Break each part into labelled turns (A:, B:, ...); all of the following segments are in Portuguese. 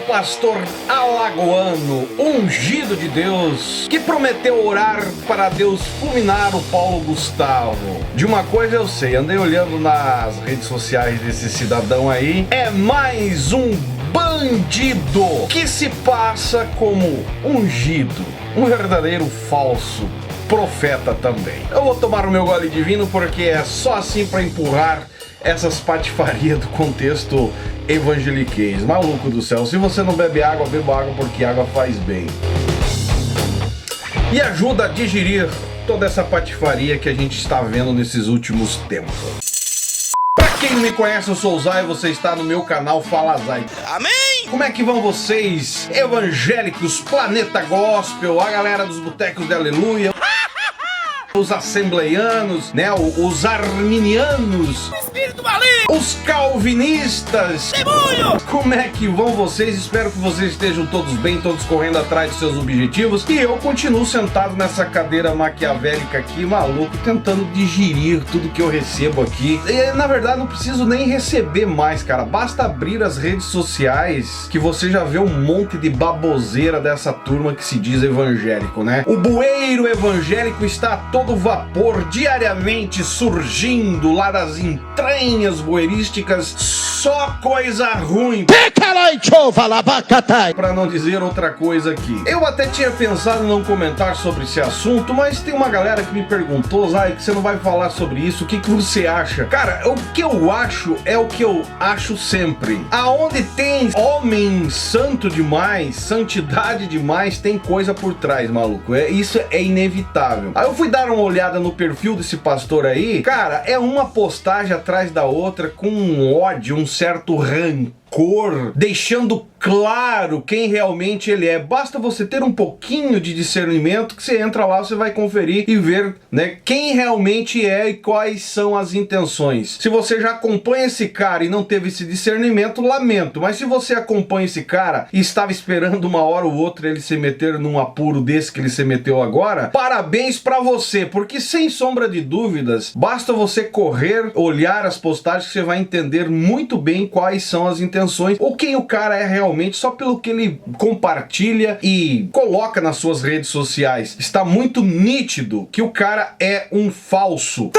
A: pastor alagoano, ungido de Deus, que prometeu orar para Deus fulminar o Paulo Gustavo. De uma coisa eu sei, andei olhando nas redes sociais desse cidadão aí, é mais um bandido que se passa como ungido, um verdadeiro falso profeta também. Eu vou tomar o meu gole de vinho porque é só assim para empurrar essas patifarias do contexto evangeliquez. Maluco do céu, se você não bebe água, beba água porque água faz bem. E ajuda a digerir toda essa patifaria que a gente está vendo nesses últimos tempos. Pra quem não me conhece, eu sou o Zay e você está no meu canal Fala Zay. Amém! Como é que vão vocês, evangélicos, Planeta Gospel, a galera dos Botecos de Aleluia, os assembleianos, né, os arminianos, os calvinistas, demônio! Como é que vão vocês? Espero que vocês estejam todos bem, todos correndo atrás de seus objetivos. E eu continuo sentado nessa cadeira maquiavélica aqui, maluco, tentando digerir tudo que eu recebo aqui. E, na verdade, não preciso nem receber mais, cara. Basta abrir as redes sociais que você já vê um monte de baboseira dessa turma que se diz evangélico, né? O bueiro evangélico está a todo vapor, diariamente surgindo lá das entranhas buerísticas, só coisa ruim. Pra não dizer outra coisa aqui. Eu até tinha pensado em não comentar sobre esse assunto, mas tem uma galera que me perguntou, Zay, que você não vai falar sobre isso, o que você acha? Cara, o que eu acho é o que eu acho sempre. Aonde tem homem santo demais, santidade demais, tem coisa por trás, maluco. Isso é inevitável. Aí eu fui dar uma olhada no perfil desse pastor aí, cara, é uma postagem atrás da outra, com um ódio, um certo rancor, deixando claro quem realmente ele é. Basta você ter um pouquinho de discernimento que você entra lá, você vai conferir e ver, né, quem realmente é e quais são as intenções. Se você já acompanha esse cara e não teve esse discernimento, lamento. Mas se você acompanha esse cara e estava esperando uma hora ou outra ele se meter num apuro desse que ele se meteu agora, parabéns pra você, porque sem sombra de dúvidas, basta você correr, olhar as postagens que você vai entender muito bem quais são as intenções ou quem o cara é realmente, só pelo que ele compartilha e coloca nas suas redes sociais. Está muito nítido que o cara é um falso.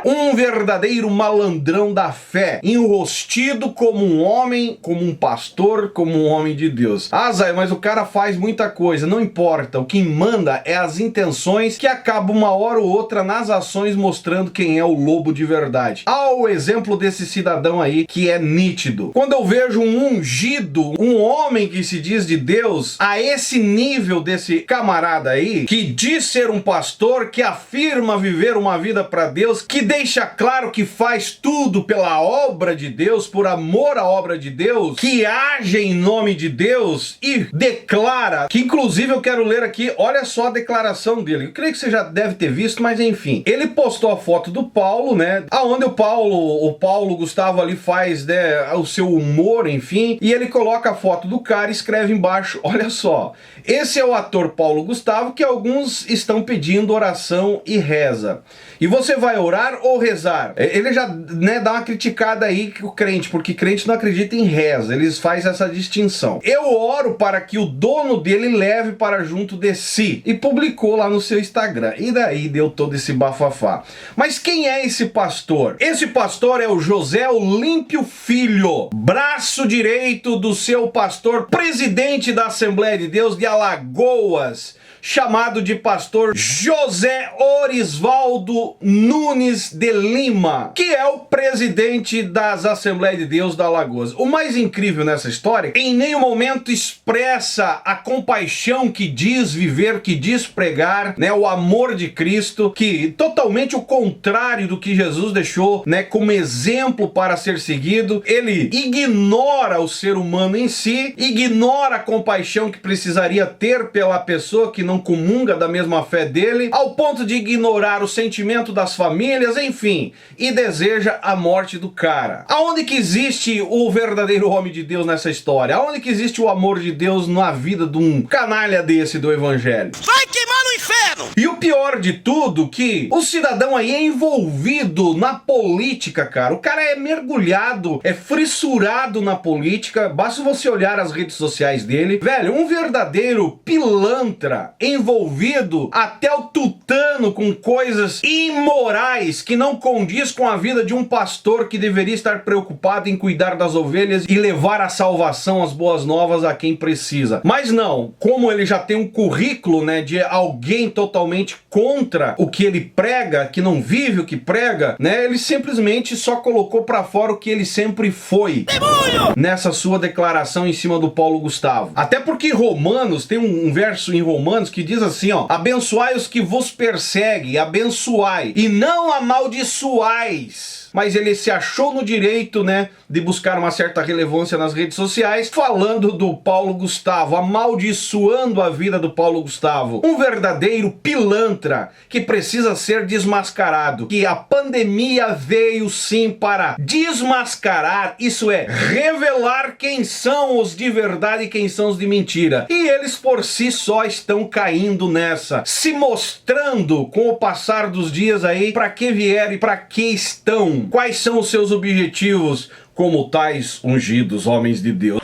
A: Um verdadeiro malandrão da fé, enrostido como um homem, como um pastor, como um homem de Deus. Ah, Zay, mas o cara faz muita coisa, não importa, o que manda é as intenções que acabam uma hora ou outra nas ações mostrando quem é o lobo de verdade. Há o exemplo desse cidadão aí que é nítido. Quando eu vejo um ungido, um homem que se diz de Deus, a esse nível desse camarada aí, que diz ser um pastor, que afirma viver uma vida para Deus, que deixa claro que faz tudo pela obra de Deus, por amor à obra de Deus, que age em nome de Deus e declara, que inclusive eu quero ler aqui, olha só a declaração dele. Eu creio que você já deve ter visto, mas enfim. Ele postou a foto do Paulo, né, aonde o Paulo Gustavo ali faz, né, o seu humor, enfim, e ele coloca a foto do cara e escreve embaixo, olha só, esse é o ator Paulo Gustavo que alguns estão pedindo oração e reza. E você vai orar ou rezar? Ele já, né, dá uma criticada aí que o crente, porque crente não acredita em reza, eles fazem essa distinção. Eu oro para que o dono dele leve para junto de si. E publicou lá no seu Instagram. E daí deu todo esse bafafá. Mas quem é esse pastor? Esse pastor é o José Olímpio Filho, braço direito do seu pastor, presidente da Assembleia de Deus de Alagoas, chamado de pastor José Orisvaldo Nunes de Lima, que é o presidente das Assembleias de Deus da Alagoas. O mais incrível nessa história, em nenhum momento expressa a compaixão que diz viver, que diz pregar, né, o amor de Cristo, que totalmente o contrário do que Jesus deixou, né, como exemplo para ser seguido. Ele ignora o ser humano em si, ignora a compaixão que precisaria ter pela pessoa que não comunga da mesma fé dele, ao ponto de ignorar o sentimento das famílias, enfim, e deseja a morte do cara. Aonde que existe o verdadeiro homem de Deus nessa história? Aonde que existe o amor de Deus na vida de um canalha desse do evangelho? Vai queimar no inferno!
B: inferno.
A: E o pior de tudo, que o cidadão aí é envolvido na política, cara. O cara é mergulhado, é fissurado na política. Basta você olhar as redes sociais dele. Velho, um verdadeiro pilantra, envolvido até o tutano com coisas imorais que não condiz com a vida de um pastor que deveria estar preocupado em cuidar das ovelhas e levar a salvação, as boas novas a quem precisa. Mas não, como ele já tem um currículo, né, de alguém totalmente contra o que ele prega, que não vive o que prega, né, ele simplesmente só colocou pra fora o que ele sempre foi. Demônio! Nessa sua declaração em cima do Paulo Gustavo. Até porque Romanos, tem um verso em Romanos que diz assim, ó: abençoai os que vos perseguem, abençoai, e não amaldiçoais. Mas ele se achou no direito, né, de buscar uma certa relevância nas redes sociais, falando do Paulo Gustavo, amaldiçoando a vida do Paulo Gustavo. Um verdadeiro pilantra que precisa ser desmascarado. Que a pandemia veio sim para desmascarar, isso é, revelar quem são os de verdade e quem são os de mentira. E eles por si só estão caindo nessa, se mostrando com o passar dos dias aí para que vieram e para que estão. Quais são os seus objetivos como tais ungidos homens de Deus?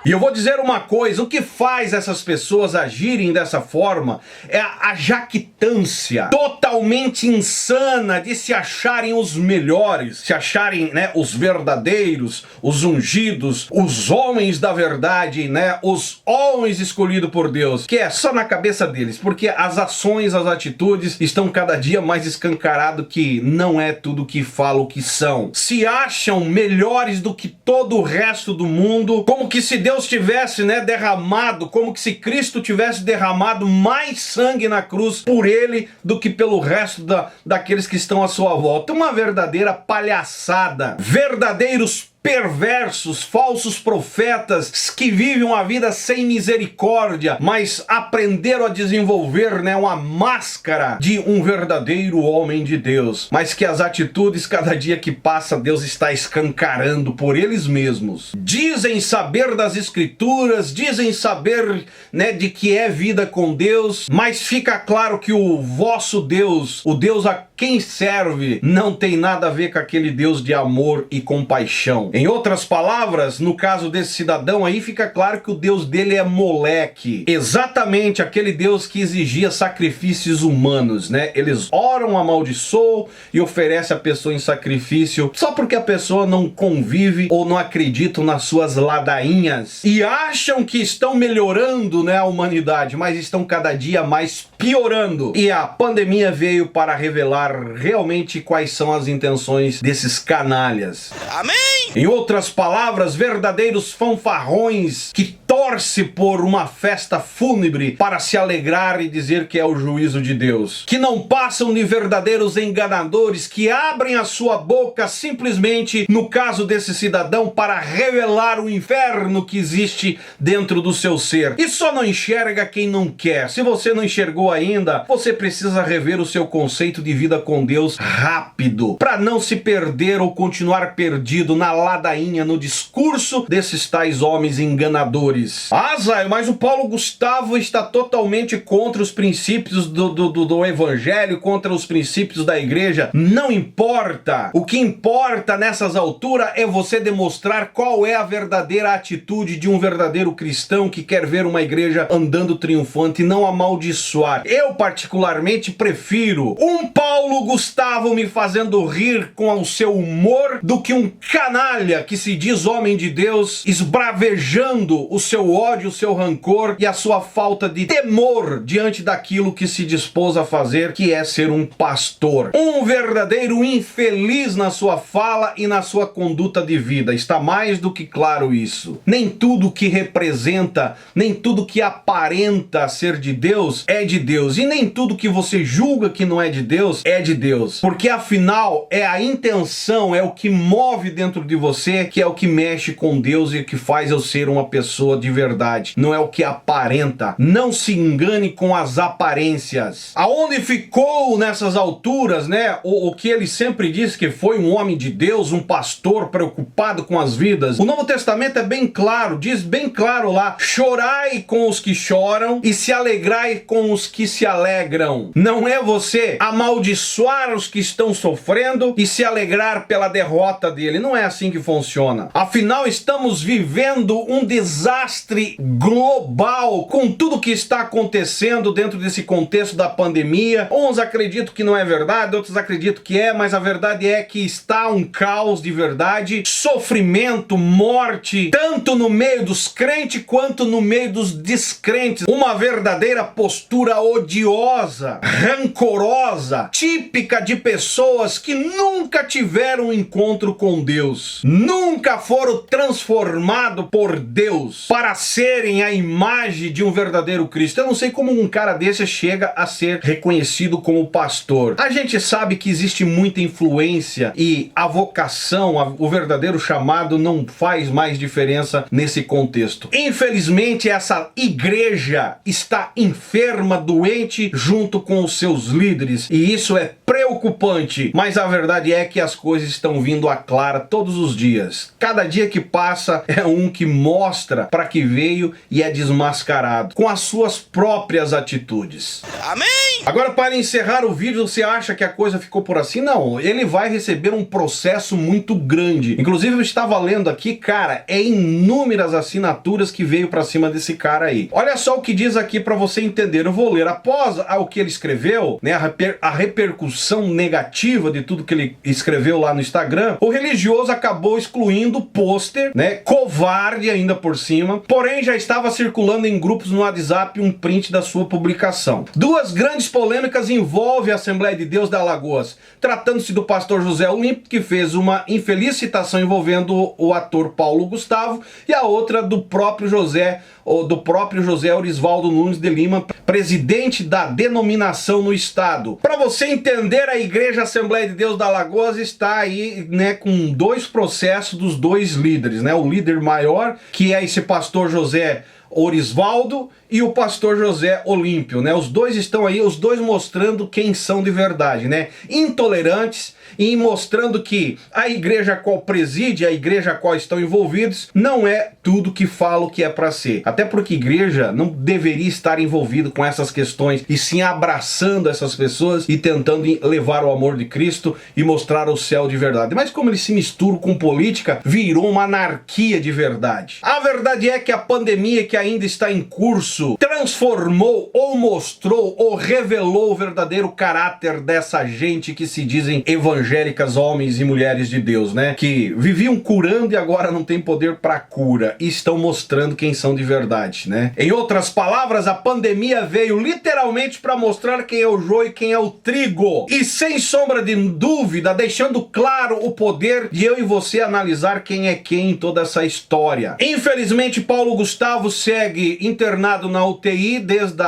A: E eu vou dizer uma coisa, o que faz essas pessoas agirem dessa forma é a jactância totalmente insana de se acharem os melhores, se acharem, né, os verdadeiros, os ungidos, os homens da verdade, né, os homens escolhidos por Deus, que é só na cabeça deles, porque as ações, as atitudes estão cada dia mais escancarado que não é tudo que falam que são. Se acham melhores do que todo o resto do mundo, como que se Deus tivesse, né, derramado, como que se Cristo tivesse derramado mais sangue na cruz por ele do que pelo resto daqueles que estão à sua volta. Uma verdadeira palhaçada. Verdadeiros perversos, falsos profetas que vivem uma vida sem misericórdia, mas aprenderam a desenvolver, né, uma máscara de um verdadeiro homem de Deus, mas que as atitudes, cada dia que passa, Deus está escancarando por eles mesmos. Dizem saber das escrituras, dizem saber, né, de que é vida com Deus, mas fica claro que o vosso Deus, o Deus a quem serve, não tem nada a ver com aquele Deus de amor e compaixão. Em outras palavras, no caso desse cidadão aí, fica claro que o Deus dele é Moleque. Exatamente aquele Deus que exigia sacrifícios humanos, né? Eles oram, amaldiçoam e oferecem a pessoa em sacrifício só porque a pessoa não convive ou não acredita nas suas ladainhas. E acham que estão melhorando, né, a humanidade, mas estão cada dia mais piorando. E a pandemia veio para revelar realmente quais são as intenções desses canalhas.
B: Amém!
A: Em outras palavras, verdadeiros fanfarrões que torce por uma festa fúnebre para se alegrar e dizer que é o juízo de Deus. Que não passam de verdadeiros enganadores que abrem a sua boca simplesmente, no caso desse cidadão, para revelar o inferno que existe dentro do seu ser. E só não enxerga quem não quer. Se você não enxergou ainda, você precisa rever o seu conceito de vida com Deus rápido, para não se perder ou continuar perdido na ladainha, no discurso desses tais homens enganadores. Ah, Zay, mas o Paulo Gustavo está totalmente contra os princípios do evangelho, contra os princípios da igreja. Não importa. O que importa nessas alturas é você demonstrar qual é a verdadeira atitude de um verdadeiro cristão que quer ver uma igreja andando triunfante e não amaldiçoar. Eu particularmente prefiro um Paulo Gustavo me fazendo rir com o seu humor do que um canalha que se diz homem de Deus esbravejando o seu ódio, o seu rancor e a sua falta de temor diante daquilo que se dispôs a fazer, que é ser um pastor. Um verdadeiro infeliz na sua fala e na sua conduta de vida. Está mais do que claro isso. Nem tudo que representa, nem tudo que aparenta ser de Deus é de Deus. E nem tudo que você julga que não é de Deus é de Deus. Porque afinal é a intenção, é o que move dentro de você, que é o que mexe com Deus e que faz eu ser uma pessoa pessoa de verdade, não é o que aparenta. Não se engane com as aparências. Aonde ficou nessas alturas, né, o que ele sempre disse que foi um homem de Deus, um pastor preocupado com as vidas? O Novo Testamento é bem claro, diz bem claro lá: chorai com os que choram e se alegrai com os que se alegram. Não é você amaldiçoar os que estão sofrendo e se alegrar pela derrota dele. Não é assim que funciona. Afinal, estamos vivendo um desastre global com tudo que está acontecendo dentro desse contexto da pandemia. Uns acreditam que não é verdade, outros acreditam que é, mas a verdade é que está um caos de verdade, sofrimento, morte, tanto no meio dos crentes quanto no meio dos descrentes. Uma verdadeira postura odiosa, rancorosa, típica de pessoas que nunca tiveram um encontro com Deus, nunca foram transformados por Deus para serem a imagem de um verdadeiro Cristo. Eu não sei como um cara desse chega a ser reconhecido como pastor. A gente sabe que existe muita influência e a vocação, o verdadeiro chamado não faz mais diferença nesse contexto. Infelizmente, essa igreja está enferma, doente, junto com os seus líderes, e isso é preocupante, mas a verdade é que as coisas estão vindo à clara todos os dias. Cada dia que passa é um que mostra para que veio e é desmascarado com as suas próprias atitudes. Amém? Agora, para encerrar o vídeo, você acha que a coisa ficou por assim? Não, ele vai receber um processo muito grande. Inclusive, eu estava lendo aqui, cara, é inúmeras assinaturas que veio para cima desse cara aí. Olha só o que diz aqui para você entender. Eu vou ler. Após o que ele escreveu, né, a repercussão negativa de tudo que ele escreveu lá no Instagram, o religioso acabou excluindo o pôster, né, covarde ainda por cima, porém já estava circulando em grupos no WhatsApp um print da sua publicação. Duas grandes polêmicas envolvem a Assembleia de Deus da Alagoas, tratando-se do pastor José Olímpio, que fez uma infeliz citação envolvendo o ator Paulo Gustavo, e a outra do próprio José Orisvaldo Nunes de Lima, presidente da denominação no estado. Para você entender, a Igreja Assembleia de Deus da Alagoas está aí, né, com dois processos dos dois líderes, né? O líder maior, que é esse pastor José Orisvaldo, e o pastor José Olímpio, né? Os dois estão aí, os dois mostrando quem são de verdade, né? Intolerantes, e mostrando que a igreja a qual preside, a igreja a qual estão envolvidos, não é tudo que falam que é para ser. Até porque igreja não deveria estar envolvido com essas questões, e sim abraçando essas pessoas e tentando levar o amor de Cristo e mostrar o céu de verdade. Mas como eles se misturam com política, virou uma anarquia de verdade. A verdade é que a pandemia que ainda está em curso transformou ou mostrou ou revelou o verdadeiro caráter dessa gente que se dizem evangélicas, homens e mulheres de Deus, né? Que viviam curando e agora não tem poder para cura, e estão mostrando quem são de verdade, né? Em outras palavras, a pandemia veio literalmente para mostrar quem é o joio e quem é o trigo, e sem sombra de dúvida, deixando claro o poder de eu e você analisar quem é quem em toda essa história. Infelizmente, Paulo Gustavo segue internado na UTI desde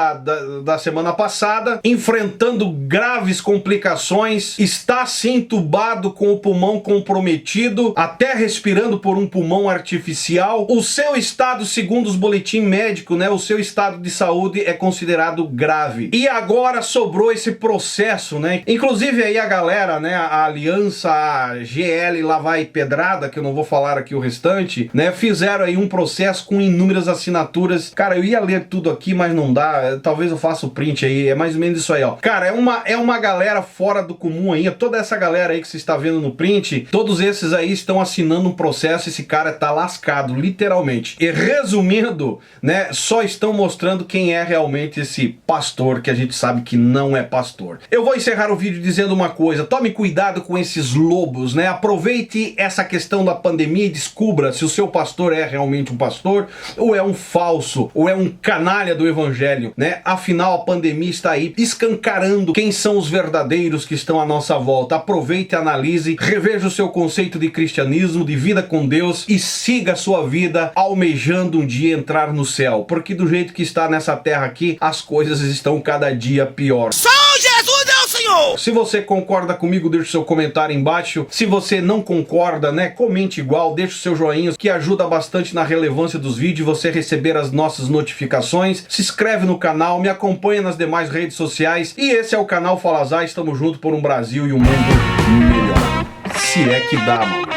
A: da semana passada, enfrentando graves complicações, está sim entubado com o pulmão comprometido, até respirando por um pulmão artificial. O seu estado, segundo os boletins médicos, né, o seu estado de saúde é considerado grave. E agora sobrou esse processo, né? Inclusive aí a galera, né, a aliança, a GL lá vai pedrada, que eu não vou falar aqui o restante, né, fizeram aí um processo com inúmeras assinaturas. Cara, eu ia ler tudo aqui, mas não dá. Talvez eu faça o print aí. É mais ou menos isso aí, ó. Cara, é uma galera fora do comum aí. Toda essa galera aí que você está vendo no print, todos esses aí estão assinando um processo. Esse cara tá lascado, literalmente. E resumindo, né, só estão mostrando quem é realmente esse pastor, que a gente sabe que não é pastor. Eu vou encerrar o vídeo dizendo uma coisa: tome cuidado com esses lobos, né? Aproveite essa questão da pandemia e descubra se o seu pastor é realmente um pastor ou é um falso, ou é um canalha do evangelho, né? Afinal, a pandemia está aí escancarando quem são os verdadeiros que estão à nossa volta. Aproveite, analise, reveja o seu conceito de cristianismo, de vida com Deus, e siga a sua vida almejando um dia entrar no céu, porque do jeito que está nessa terra aqui, as coisas estão cada dia pior.
B: Só Jesus é o Senhor! Paulinho!
A: Se você concorda comigo, deixa o seu comentário embaixo. Se você não concorda, né, comente igual, deixa o seu joinha, que ajuda bastante na relevância dos vídeos, você receber as nossas notificações. Se inscreve no canal, me acompanha nas demais redes sociais. E esse é o canal Falazar, estamos juntos por um Brasil e um mundo melhor. Se é que dá, mano.